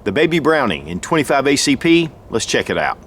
The Baby Browning in 25 ACP, let's check it out.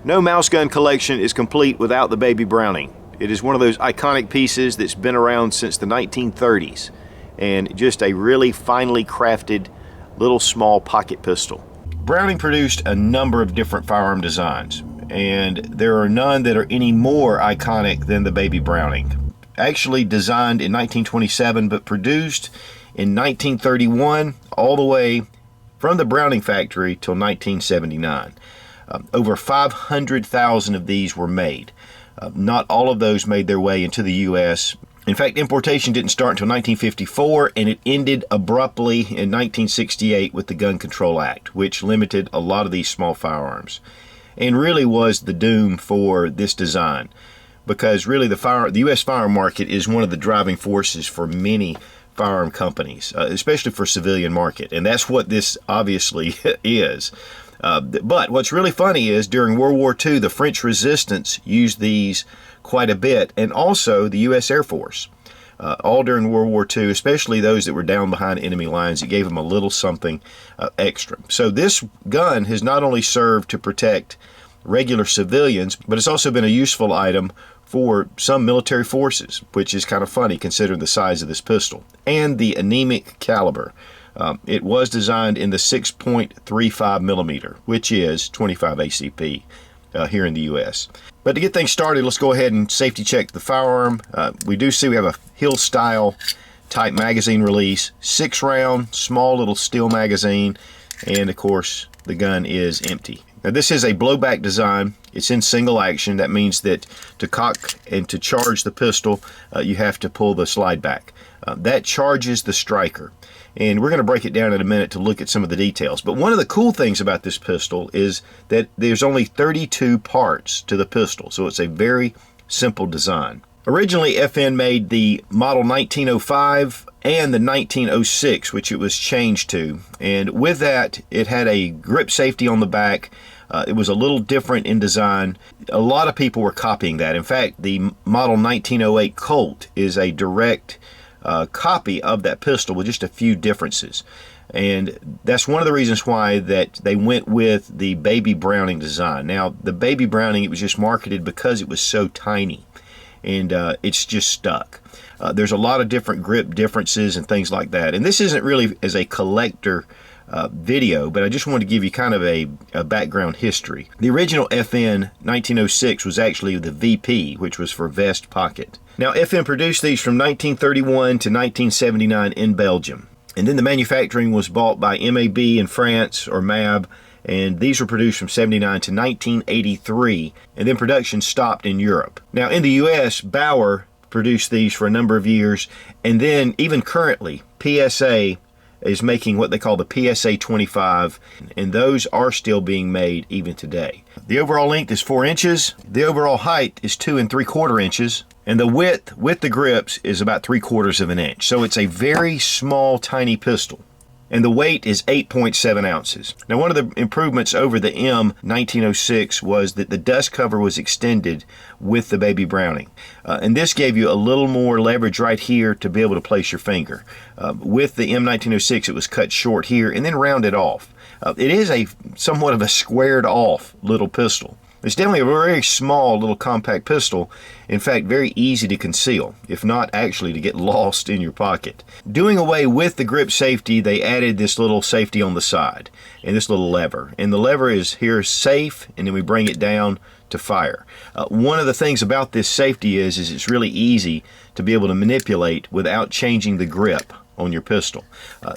No mouse gun collection is complete without the Baby Browning. It is one of those iconic pieces that's been around since the 1930s, and just a really finely crafted little small pocket pistol. Browning produced a number of different firearm designs, and there are none that are any more iconic than the Baby Browning. Actually designed in 1927 but produced in 1931 all the way from the Browning factory till 1979. Over 500,000 of these were made. Not all of those made their way into the U.S. In fact, importation didn't start until 1954, and it ended abruptly in 1968 with the Gun Control Act, which limited a lot of these small firearms, and really was the doom for this design, because really the U.S. firearm market is one of the driving forces for many firearm companies, especially for civilian market, and that's what this obviously is. But what's really funny is during World War II, the French resistance used these quite a bit, and also the U.S. Air Force. All during World War II, especially those that were down behind enemy lines, it gave them a little something extra. So this gun has not only served to protect regular civilians, but it's also been a useful item for some military forces, which is kind of funny considering the size of this pistol, and the anemic caliber. It was designed in the 6.35 millimeter, which is 25 ACP here in the U.S. But to get things started, let's go ahead and safety check the firearm. We do see we have a Hill style type magazine release, 6-round, small little steel magazine, and of course the gun is empty. Now this is a blowback design. It's in single action. That means that to cock and to charge the pistol, you have to pull the slide back. That charges the striker. And we're going to break it down in a minute to look at some of the details. But one of the cool things about this pistol is that there's only 32 parts to the pistol, so it's a very simple design. Originally, FN made the model 1905 and the 1906, which it was changed to. And with that, it had a grip safety on the back. It was a little different in design. A lot of people were copying that. In fact, the model 1908 Colt is a direct copy of that pistol with just a few differences, and that's one of the reasons why that they went with the Baby Browning design. Now the Baby Browning, it was just marketed because it was so tiny, and it's just stuck. There's a lot of different grip differences and things like that, and this isn't really as a collector video, but I just wanted to give you kind of a background history. The original FN 1906 was actually the VP, which was for vest pocket. Now FN produced these from 1931 to 1979 in Belgium, and then the manufacturing was bought by MAB in France, or MAB, and these were produced from 79 to 1983, and then production stopped in Europe. Now in the US, Bauer produced these for a number of years, and then even currently PSA is making what they call the PSA 25, and those are still being made even today. The overall length is 4 inches, the overall height is 2 3/4 inches, and the width with the grips is about 3/4 of an inch. So it's a very small, tiny pistol. And the weight is 8.7 ounces. Now one of the improvements over the M 1906 was that the dust cover was extended with the Baby Browning. And this gave you a little more leverage right here to be able to place your finger. With the M 1906 it was cut short here and then rounded off. It is a somewhat of a squared off little pistol. It's definitely a very small little compact pistol, in fact very easy to conceal, if not actually to get lost in your pocket. Doing away with the grip safety, they added this little safety on the side and this little lever. And the lever is here safe, and then we bring it down to fire. One of the things about this safety is it's really easy to be able to manipulate without changing the grip on your pistol.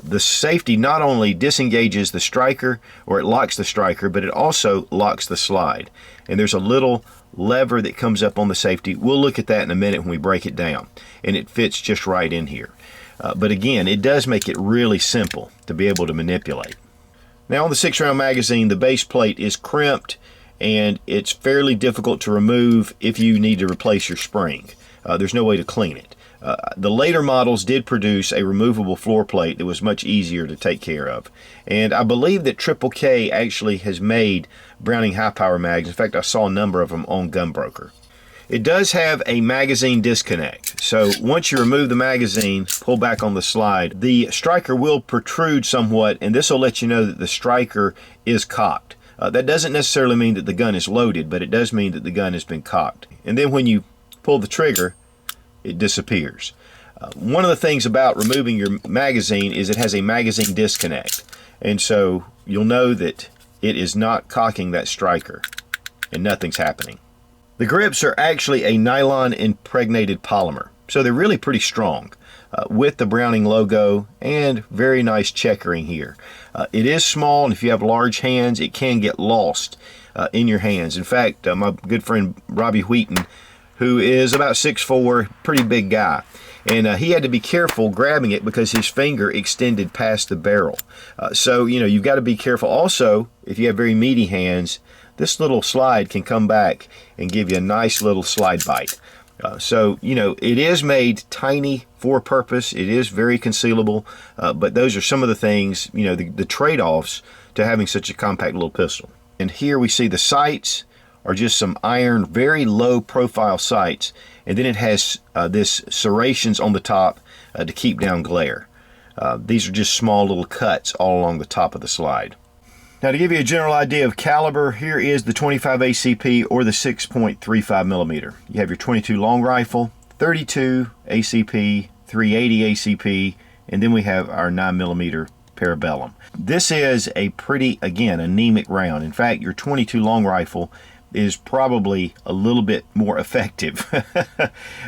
The safety not only disengages the striker, or it locks the striker, but it also locks the slide. And there's a little lever that comes up on the safety. We'll look at that in a minute when we break it down, and it fits just right in here. But again, it does make it really simple to be able to manipulate. Now on the 6-round magazine, the base plate is crimped, and it's fairly difficult to remove if you need to replace your spring. There's no way to clean it. The later models did produce a removable floor plate that was much easier to take care of. And I believe that Triple K actually has made Browning high power mags. In fact, I saw a number of them on Gunbroker. It does have a magazine disconnect. So once you remove the magazine, pull back on the slide, the striker will protrude somewhat, and this will let you know that the striker is cocked. That doesn't necessarily mean that the gun is loaded, but it does mean that the gun has been cocked. And then when you pull the trigger, it disappears. One of the things about removing your magazine is it has a magazine disconnect, and so you'll know that it is not cocking that striker and nothing's happening. The grips are actually a nylon impregnated polymer, so they're really pretty strong, with the Browning logo and very nice checkering here. It is small, and if you have large hands, it can get lost in your hands. In fact, my good friend Robbie Wheaton, who is about 6'4", pretty big guy, and he had to be careful grabbing it because his finger extended past the barrel. So you've got to be careful. Also, if you have very meaty hands, this little slide can come back and give you a nice little slide bite. So it is made tiny for purpose. It is very concealable, but those are some of the things, the trade-offs to having such a compact little pistol. And here we see the sights are just some iron, very low profile sights, and then it has this serrations on the top to keep down glare. These are just small little cuts all along the top of the slide. Now to give you a general idea of caliber, here is the 25 ACP or the 6.35 millimeter. You have your 22 long rifle, 32 ACP, 380 ACP, and then we have our 9 millimeter Parabellum. This is a pretty, again, anemic round. In fact, your 22 long rifle is probably a little bit more effective.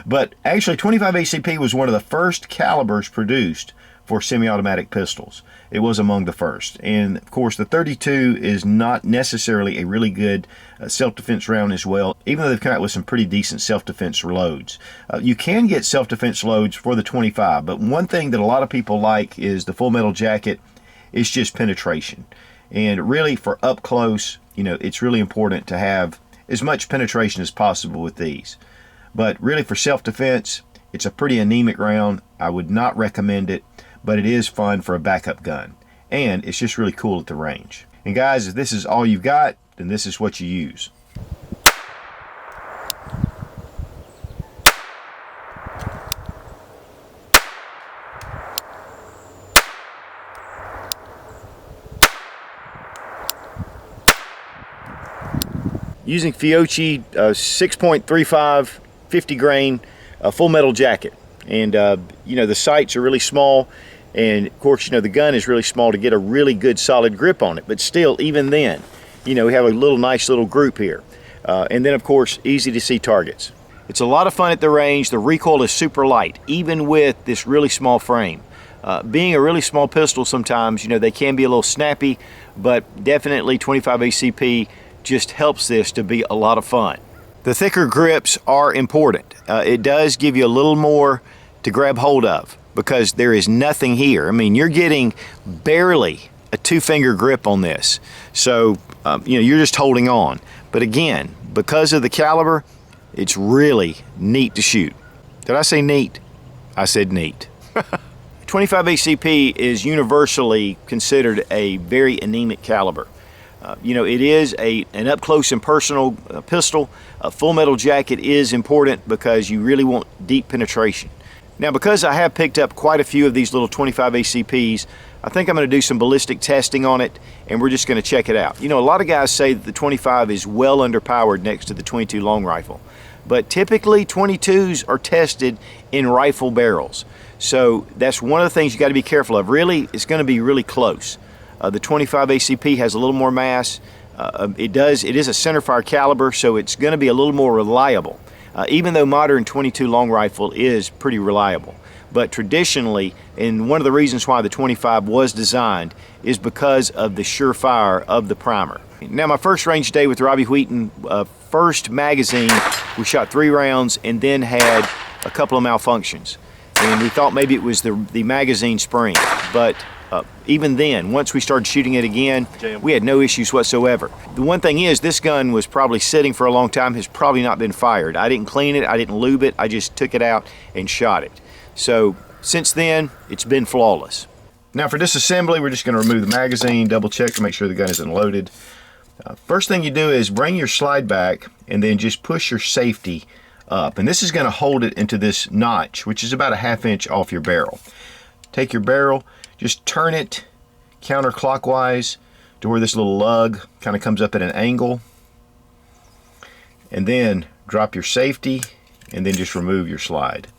But actually 25 ACP was one of the first calibers produced for semi-automatic pistols. It was among the first. And of course the 32 is not necessarily a really good self-defense round as well, even though they've come out with some pretty decent self-defense loads. You can get self-defense loads for the 25, but one thing that a lot of people like is the full metal jacket. It's just penetration. And really for up close, it's really important to have as much penetration as possible with these. But really for self-defense, it's a pretty anemic round. I would not recommend it, but it is fun for a backup gun. And it's just really cool at the range. And guys, if this is all you've got, then this is what you use. Using Fiocchi 6.35 50 grain full metal jacket, and the sights are really small, and of course the gun is really small to get a really good solid grip on it, but still, even then, we have a nice little group here, and then of course easy to see targets. It's a lot of fun at the range. The recoil is super light even with this really small frame. Being a really small pistol, sometimes they can be a little snappy, but definitely 25 ACP just helps this to be a lot of fun. The thicker grips are important. It does give you a little more to grab hold of because there is nothing here. I mean, you're getting barely a 2-finger grip on this. So, you're just holding on. But again, because of the caliber, it's really neat to shoot. Did I say neat? I said neat. 25 ACP is universally considered a very anemic caliber. It is an up-close and personal pistol. A full metal jacket is important because you really want deep penetration. Now, because I have picked up quite a few of these little 25 ACPs, I think I'm going to do some ballistic testing on it, and we're just going to check it out. You know, a lot of guys say that the 25 is well underpowered next to the 22 long rifle, but typically 22s are tested in rifle barrels. So that's one of the things you got to be careful of. Really, it's going to be really close. The 25 ACP has a little more mass. It is a centerfire caliber, so it's going to be a little more reliable. Even though modern 22 long rifle is pretty reliable. But traditionally, and one of the reasons why the 25 was designed is because of the surefire of the primer. Now, my first range day with Robbie Wheaton, first magazine, we shot 3 rounds and then had a couple of malfunctions. And we thought maybe it was the magazine spring. But even then, once we started shooting it again, we had no issues whatsoever. The one thing is, this gun was probably sitting for a long time, has probably not been fired. I didn't clean it, I didn't lube it, I just took it out and shot it. So since then, it's been flawless. Now for disassembly, we're just going to remove the magazine, double check to make sure the gun isn't loaded. First thing you do is bring your slide back and then just push your safety up. And this is going to hold it into this notch, which is about a 1/2 inch off your barrel. Take your barrel, just turn it counterclockwise to where this little lug kind of comes up at an angle. And then drop your safety and then just remove your slide.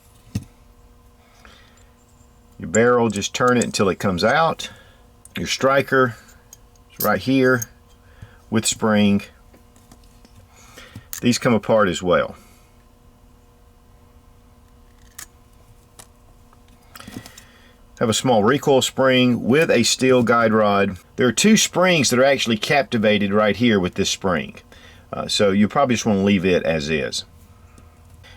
Your barrel, just turn it until it comes out. Your striker is right here with spring. These come apart as well. Have a small recoil spring with a steel guide rod. There are 2 springs that are actually captivated right here with this spring. So you probably just want to leave it as is.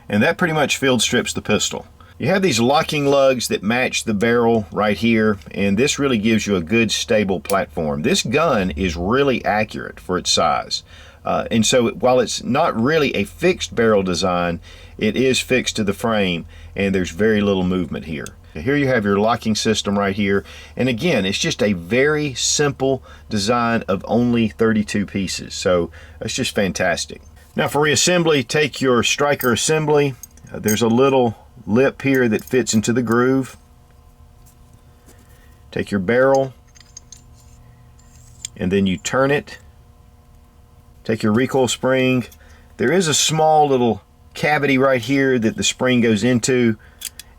And that pretty much field strips the pistol. You have these locking lugs that match the barrel right here, and this really gives you a good stable platform. This gun is really accurate for its size. And so while it's not really a fixed barrel design, it is fixed to the frame, and there's very little movement here. Here you have your locking system right here, and again, it's just a very simple design of only 32 pieces, so it's just fantastic. Now for reassembly, take your striker assembly. There's a little lip here that fits into the groove. Take your barrel and then you turn it. Take your recoil spring. There is a small little cavity right here that the spring goes into,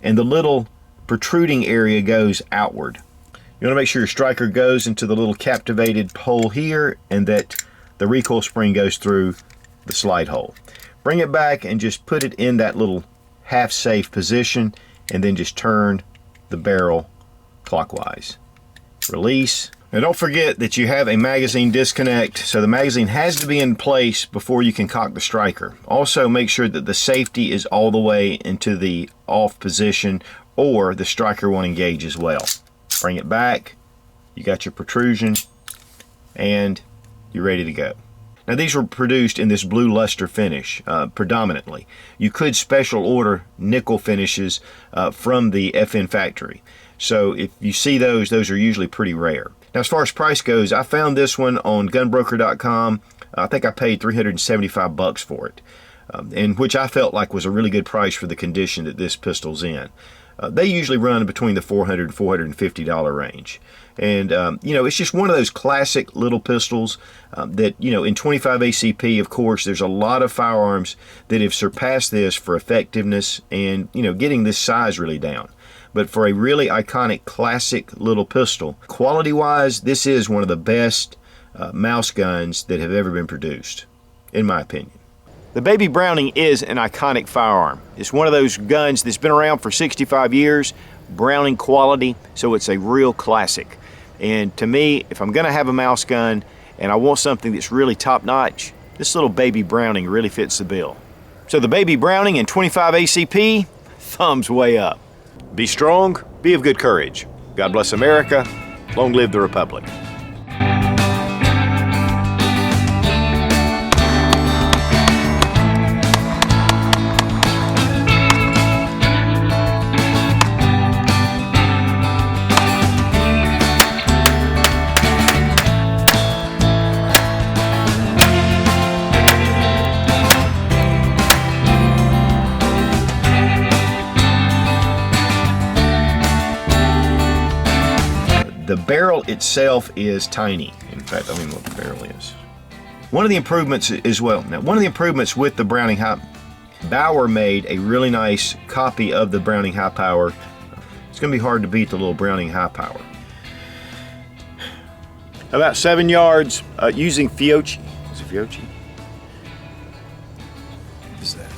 and the little protruding area goes outward. You want to make sure your striker goes into the little captivated hole here and that the recoil spring goes through the slide hole. Bring it back and just put it in that little half safe position and then just turn the barrel clockwise. Release. Now don't forget that you have a magazine disconnect, so the magazine has to be in place before you can cock the striker. Also make sure that the safety is all the way into the off position or the striker won't engage as well. Bring it back, you got your protrusion, and you're ready to go. Now these were produced in this blue luster finish predominantly. You could special order nickel finishes from the FN factory. So if you see those are usually pretty rare. Now as far as price goes, I found this one on gunbroker.com. I think I paid $375 for it, and which I felt like was a really good price for the condition that this pistol's in. They usually run between the $400 and $450 range. And, you know, it's just one of those classic little pistols that, you know, in 25 ACP, of course, there's a lot of firearms that have surpassed this for effectiveness and, you know, getting this size really down. But for a really iconic classic little pistol, quality-wise, this is one of the best mouse guns that have ever been produced, in my opinion. The Baby Browning is an iconic firearm. It's one of those guns that's been around for 65 years, Browning quality, so it's a real classic. And to me, if I'm gonna have a mouse gun and I want something that's really top-notch, this little Baby Browning really fits the bill. So the Baby Browning in 25 ACP, thumbs way up. Be strong, be of good courage. God bless America, long live the Republic. The barrel itself is tiny. In fact, I don't even know what the barrel is. One of the improvements as well. Now, one of the improvements with the Browning High, Bauer made a really nice copy of the Browning High Power. It's going to be hard to beat the little Browning High Power. About 7 yards using Fiocchi. Is it Fiocchi? What is that?